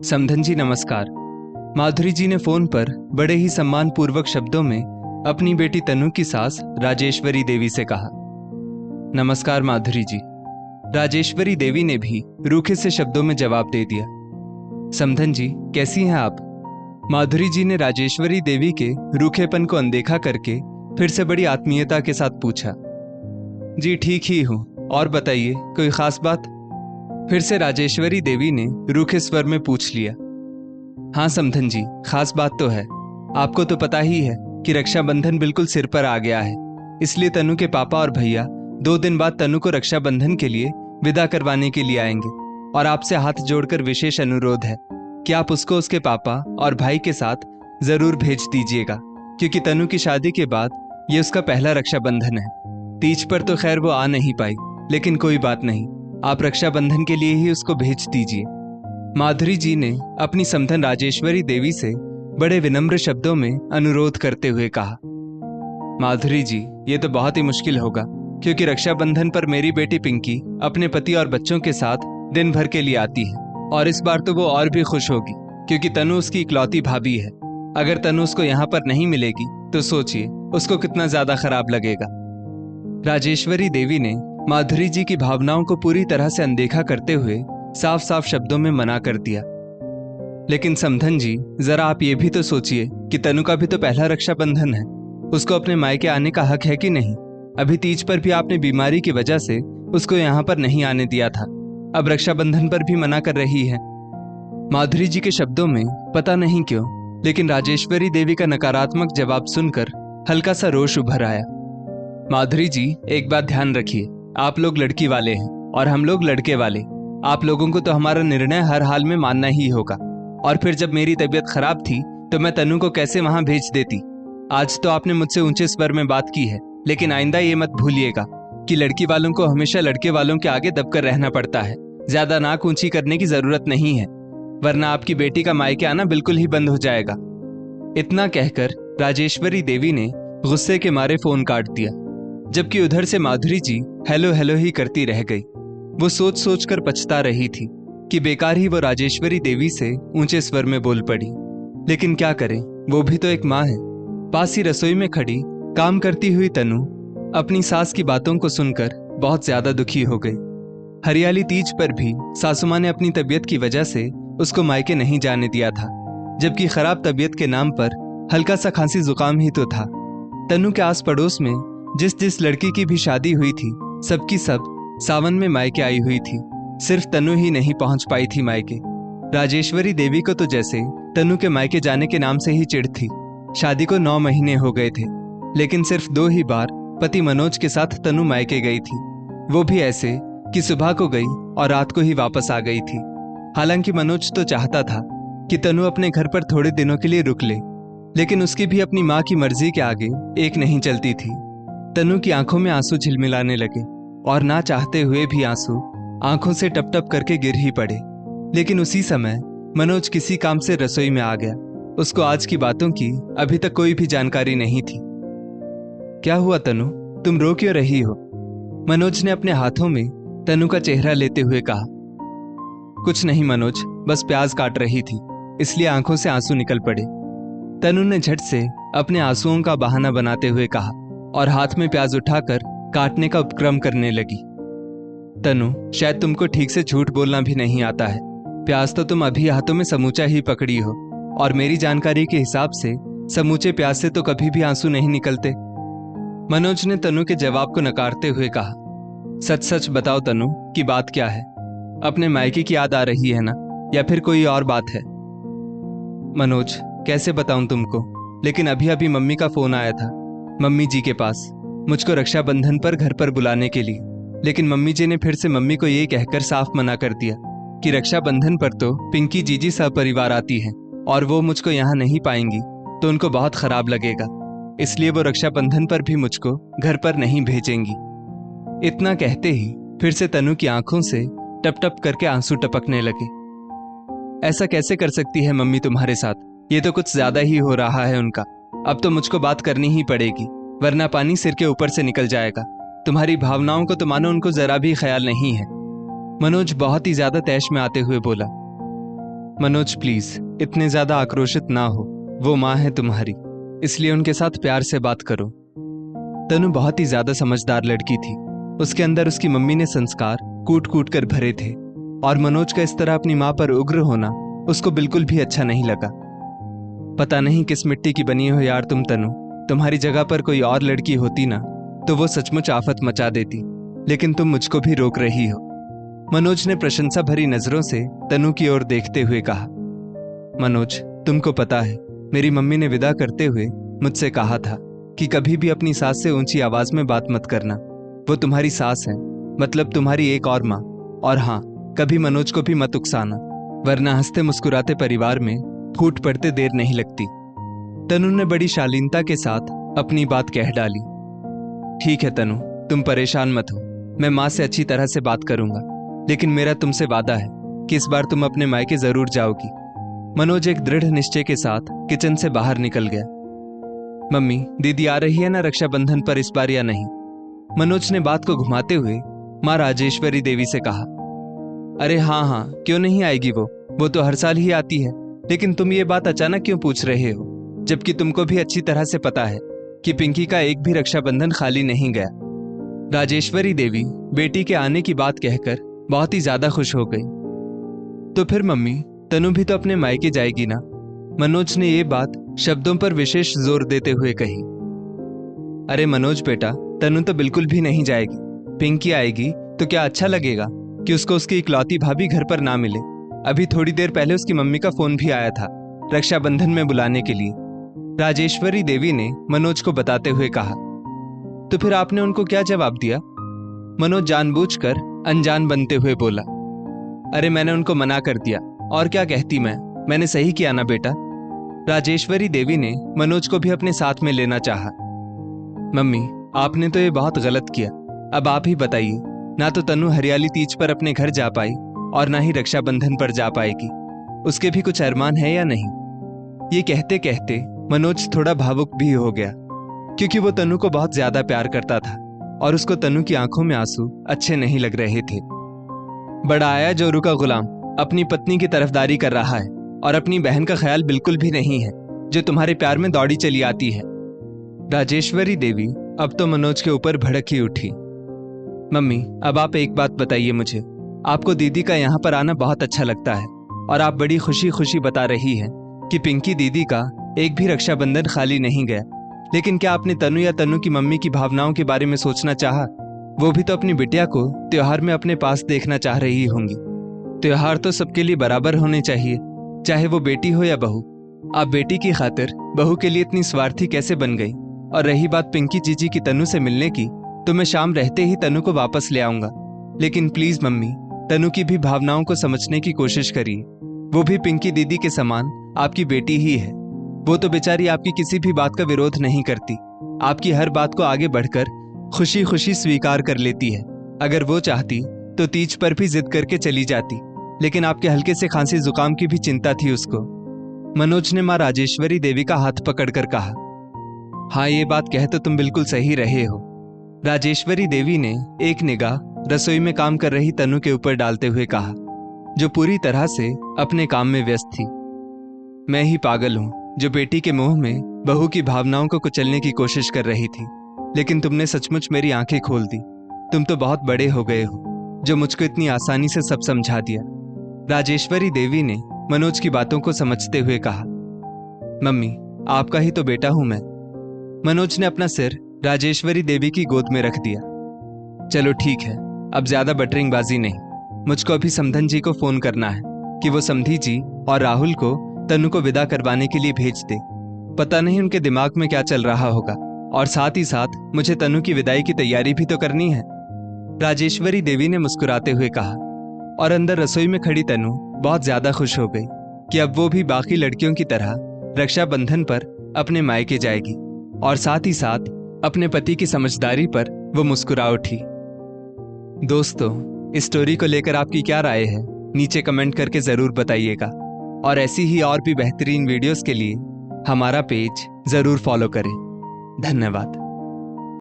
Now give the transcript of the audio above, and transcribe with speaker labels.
Speaker 1: समधन जी नमस्कार। माधुरी जी ने फोन पर बड़े ही सम्मान पूर्वक शब्दों में अपनी बेटी तनु की सास राजेश्वरी देवी से कहा। नमस्कार माधुरी जी। राजेश्वरी देवी ने भी रूखे से शब्दों में जवाब दे दिया। समधन जी कैसी हैं आप? माधुरी जी ने राजेश्वरी देवी के रूखेपन को अनदेखा करके फिर से बड़ी आत्मीयता के साथ पूछा। जी ठीक ही हूं, और बताइए कोई खास बात? फिर से राजेश्वरी देवी ने रूखे स्वर में पूछ लिया। हाँ समधन जी, खास बात तो है। आपको तो पता ही है कि रक्षाबंधन बिल्कुल सिर पर आ गया है, इसलिए तनु के पापा और भैया 2 दिन बाद तनु को रक्षाबंधन के लिए विदा करवाने के लिए आएंगे और आपसे हाथ जोड़कर विशेष अनुरोध है कि आप उसको उसके पापा और भाई के साथ जरूर भेज दीजिएगा, क्योंकि तनु की शादी के बाद ये उसका पहला रक्षाबंधन है। तीज पर तो खैर वो आ नहीं पाई, लेकिन कोई बात नहीं, आप रक्षाबंधन के लिए ही उसको भेज दीजिए। माधुरी जी ने अपनी समधन राजेश्वरी देवी से बड़े विनम्र शब्दों में अनुरोध करते हुए कहा। माधुरी जी, ये तो बहुत ही मुश्किल होगा, क्योंकि रक्षाबंधन पर मेरी बेटी पिंकी अपने पति और बच्चों के साथ दिन भर के लिए आती है, और इस बार तो वो और भी खुश होगी क्योंकि तनु उसकी इकलौती भाभी है। अगर तनु उसको यहाँ पर नहीं मिलेगी तो सोचिए उसको कितना ज्यादा खराब लगेगा। राजेश्वरी देवी ने माधुरी जी की भावनाओं को पूरी तरह से अनदेखा करते हुए साफ साफ शब्दों में मना कर दिया। लेकिन समधन जी, जरा आप ये भी तो सोचिए कि तनु का भी तो पहला रक्षाबंधन है, उसको अपने मायके आने का हक है कि नहीं? अभी तीज पर भी आपने बीमारी की वजह से उसको यहाँ पर नहीं आने दिया था, अब रक्षाबंधन पर भी मना कर रही है। माधुरी जी के शब्दों में पता नहीं क्यों, लेकिन राजेश्वरी देवी का नकारात्मक जवाब सुनकर हल्का सा रोष उभर आया। माधुरी जी, एक बात ध्यान रखिए, आप लोग लड़की वाले हैं और हम लोग लड़के वाले। आप लोगों को तो हमारा निर्णय हर हाल में मानना ही होगा। और फिर जब मेरी तबीयत खराब थी तो मैं तनु को कैसे वहां भेज देती? आज तो आपने मुझसे ऊंचे स्वर में बात की है, लेकिन आइंदा ये मत भूलिएगा कि लड़की वालों को हमेशा लड़के वालों के आगे दबकर रहना पड़ता है। ज्यादा नाक ऊंची करने की जरूरत नहीं है, वरना आपकी बेटी का मायके आना बिल्कुल ही बंद हो जाएगा। इतना कहकर राजेश्वरी देवी ने गुस्से के मारे फोन काट दिया, जबकि उधर से माधुरी जी हेलो हेलो ही करती रह गई। वो सोच सोच कर पछता रही थी कि बेकार ही वो राजेश्वरी देवी से ऊंचे स्वर में बोल पड़ी। लेकिन क्या करें, वो भी तो एक माँ है। पास ही रसोई में खड़ी काम करती हुई तनु अपनी सास की बातों को सुनकर बहुत ज्यादा दुखी हो गई। हरियाली तीज पर भी सासू माँ ने अपनी तबीयत की वजह से उसको मायके नहीं जाने दिया था, जबकि खराब तबीयत के नाम पर हल्का सा खांसी जुकाम ही तो था। तनु के आस पड़ोस में जिस जिस लड़की की भी शादी हुई थी, सबकी सब सावन में मायके आई हुई थी। सिर्फ तनु ही नहीं पहुंच पाई थी मायके। राजेश्वरी देवी को तो जैसे तनु के मायके जाने के नाम से ही चिढ़ थी। शादी को 9 महीने हो गए थे, लेकिन सिर्फ 2 ही बार पति मनोज के साथ तनु मायके गई थी, वो भी ऐसे कि सुबह को गई और रात को ही वापस आ गई थी। हालांकि मनोज तो चाहता था कि तनु अपने घर पर थोड़े दिनों के लिए रुक ले, लेकिन उसकी भी अपनी माँ की मर्जी के आगे एक नहीं चलती थी। तनु की आंखों में आंसू झिलमिलाने लगे और ना चाहते हुए भी आंसू आंखों से टप टप करके गिर ही पड़े। लेकिन उसी समय मनोज किसी काम से रसोई में आ गया। उसको आज की बातों की अभी तक कोई भी जानकारी नहीं थी। क्या हुआ तनु, तुम रो क्यों रही हो? मनोज ने अपने हाथों में तनु का चेहरा लेते हुए कहा। कुछ नहीं मनोज, बस प्याज काट रही थी, इसलिए आंखों से आंसू निकल पड़े। तनु ने झट से अपने आंसुओं का बहाना बनाते हुए कहा और हाथ में प्याज उठाकर काटने का उपक्रम करने लगी। तनु, शायद तुमको ठीक से झूठ बोलना भी नहीं आता है। प्याज तो तुम अभी हाथों में समूचा ही पकड़ी हो, और मेरी जानकारी के हिसाब से समूचे प्याज से तो कभी भी आंसू नहीं निकलते। मनोज ने तनु के जवाब को नकारते हुए कहा। सच सच बताओ तनु, की बात क्या है? अपने मायके की याद आ रही है ना, या फिर कोई और बात है? मनोज, कैसे बताऊं तुमको, लेकिन अभी अभी मम्मी का फोन आया था मम्मी जी के पास, मुझको रक्षाबंधन पर घर पर बुलाने के लिए। लेकिन मम्मी जी ने फिर से मम्मी को ये कहकर साफ मना कर दिया कि रक्षाबंधन पर तो पिंकी जीजी सपरिवार आती हैं और वो मुझको यहाँ नहीं पाएंगी तो उनको बहुत खराब लगेगा, इसलिए वो रक्षाबंधन पर भी मुझको घर पर नहीं भेजेंगी। इतना कहते ही फिर से तनु की आंखों से टप टप करके आंसू टपकने लगे। ऐसा कैसे कर सकती है मम्मी तुम्हारे साथ? ये तो कुछ ज्यादा ही हो रहा है उनका। अब तो मुझको बात करनी ही पड़ेगी, वरना पानी सिर के ऊपर से निकल जाएगा। तुम्हारी भावनाओं को तो मानो उनको जरा भी ख्याल नहीं है। मनोज बहुत ही ज्यादा तैश में आते हुए बोला। मनोज प्लीज इतने ज्यादा आक्रोशित ना हो, वो माँ है तुम्हारी, इसलिए उनके साथ प्यार से बात करो। तनु बहुत ही ज्यादा समझदार लड़की थी। उसके अंदर उसकी मम्मी ने संस्कार कूट कूट कर भरे थे और मनोज का इस तरह अपनी माँ पर उग्र होना उसको बिल्कुल भी अच्छा नहीं लगा। पता नहीं किस मिट्टी की बनी हो यार तुम तनु, तुम्हारी जगह पर कोई और लड़की होती ना तो वो सचमुच आफत मचा देती, लेकिन तुम मुझको भी रोक रही हो। मनोज ने प्रशंसा भरी नजरों से तनु की ओर देखते हुए कहा। मनोज, तुमको पता है मेरी मम्मी ने विदा करते हुए मुझसे कहा था कि कभी भी अपनी सास से ऊंची आवाज में बात मत करना। वो तुम्हारी सास है, मतलब तुम्हारी एक और माँ। और हाँ, कभी मनोज को भी मत उकसाना, वरना हंसते मुस्कुराते परिवार में फूट पड़ते देर नहीं लगती। तनु ने बड़ी शालीनता के साथ अपनी बात कह डाली। ठीक है तनु, तुम परेशान मत हो, मैं माँ से अच्छी तरह से बात करूंगा, लेकिन मेरा तुमसे वादा है कि इस बार तुम अपने मायके जरूर जाओगी। मनोज एक दृढ़ निश्चय के साथ किचन से बाहर निकल गया। मम्मी, दीदी आ रही है ना रक्षाबंधन पर इस बार या नहीं? मनोज ने बात को घुमाते हुए माँ राजेश्वरी देवी से कहा। अरे हाँ, क्यों नहीं आएगी वो तो हर साल ही आती है, लेकिन तुम ये बात अचानक क्यों पूछ रहे हो, जबकि तुमको भी अच्छी तरह से पता है कि पिंकी का एक भी रक्षाबंधन खाली नहीं गया। राजेश्वरी देवी बेटी के आने की बात कहकर बहुत ही ज्यादा खुश हो गई। तो फिर मम्मी, तनु भी तो अपने मायके जाएगी ना? मनोज ने ये बात शब्दों पर विशेष जोर देते हुए कही। अरे मनोज बेटा, तनु तो बिल्कुल भी नहीं जाएगी। पिंकी आएगी तो क्या अच्छा लगेगा कि उसको उसकी इकलौती भाभी घर पर ना मिले? अभी थोड़ी देर पहले उसकी मम्मी का फोन भी आया था रक्षाबंधन में बुलाने के लिए, राजेश्वरी देवी ने मनोज को बताते हुए कहा। तो फिर आपने उनको क्या जवाब दिया? मनोज जानबूझकर अनजान बनते हुए बोला। अरे मैंने उनको मना कर दिया, और क्या कहती मैंने सही किया ना बेटा? राजेश्वरी देवी ने मनोज को भी अपने साथ में लेना चाहा। मम्मी, आपने तो ये बहुत गलत किया। अब आप ही बताइए, ना तो तनु हरियाली तीज पर अपने घर जा पाई और ना ही रक्षाबंधन पर जा पाएगी। उसके भी कुछ अरमान है या नहीं? ये कहते कहते मनोज थोड़ा भावुक भी हो गया, क्योंकि वो तनु को बहुत ज्यादा प्यार करता था और उसको तनु की आंखों में आंसू अच्छे नहीं लग रहे थे। बड़ा आया जोरू का गुलाम अपनी पत्नी की तरफदारी कर रहा है और अपनी बहन का ख्याल बिल्कुल भी नहीं है, जो तुम्हारे प्यार में दौड़ी चली आती है। राजेश्वरी देवी अब तो मनोज के ऊपर भड़क ही उठी। मम्मी, अब आप एक बात बताइए मुझे, आपको दीदी का यहाँ पर आना बहुत अच्छा लगता है और आप बड़ी खुशी खुशी बता रही हैं कि पिंकी दीदी का एक भी रक्षाबंधन खाली नहीं गया, लेकिन क्या आपने तनु या तनु की मम्मी की भावनाओं के बारे में सोचना चाहा? वो भी तो अपनी बिटिया को त्योहार में अपने पास देखना चाह रही होंगी। त्योहार तो सबके लिए बराबर होने चाहिए, चाहे वो बेटी हो या बहू। आप बेटी की खातिर बहू के लिए इतनी स्वार्थी कैसे बन गई? और रही बात पिंकी जीजी की तनु से मिलने की, तो मैं शाम रहते ही तनु को वापस ले आऊंगा, लेकिन प्लीज मम्मी, तनु की भी भावनाओं को समझने की कोशिश करिए। वो भी पिंकी दीदी के समान आपकी बेटी ही है। वो तो बेचारी आपकी किसी भी बात का विरोध नहीं करती, आपकी हर बात को आगे बढ़कर खुशी खुशी स्वीकार कर लेती है। अगर वो चाहती तो तीज पर भी जिद करके चली जाती, लेकिन आपके हल्के से खांसी जुकाम की भी चिंता थी उसको। मनोज ने माँ राजेश्वरी देवी का हाथ पकड़कर कहा। हाँ, ये बात कह तो तुम बिल्कुल सही रहे हो। राजेश्वरी देवी ने एक निगाह रसोई में काम कर रही तनु के ऊपर डालते हुए कहा, जो पूरी तरह से अपने काम में व्यस्त थी। मैं ही पागल हूं जो बेटी के मुंह में बहू की भावनाओं को कुचलने की कोशिश कर रही थी, लेकिन तुमने सचमुच मेरी आंखें खोल दी। तुम तो बहुत बड़े हो गए हो जो मुझको इतनी आसानी से सब समझा दिया। राजेश्वरी देवी ने मनोज की बातों को समझते हुए कहा। मम्मी, आपका ही तो बेटा हूं मैं। मनोज ने अपना सिर राजेश्वरी देवी की गोद में रख दिया। चलो ठीक है, अब ज्यादा बटरिंगबाजी नहीं। मुझको अभी समधन जी को फोन करना है कि वो समधी जी और राहुल को तनु को विदा करवाने के लिए भेज दे। पता नहीं उनके दिमाग में क्या चल रहा होगा, और साथ ही साथ मुझे तनु की विदाई की तैयारी भी तो करनी है। राजेश्वरी देवी ने मुस्कुराते हुए कहा, और अंदर रसोई में खड़ी तनु बहुत ज्यादा खुश हो गई कि अब वो भी बाकी लड़कियों की तरह रक्षाबंधन पर अपने मायके जाएगी, और साथ ही साथ अपने पति की समझदारी पर वो मुस्कुरा उठी। दोस्तों, इस स्टोरी को लेकर आपकी क्या राय है, नीचे कमेंट करके जरूर बताइएगा, और ऐसी ही और भी बेहतरीन वीडियोस के लिए हमारा पेज जरूर फॉलो करें। धन्यवाद।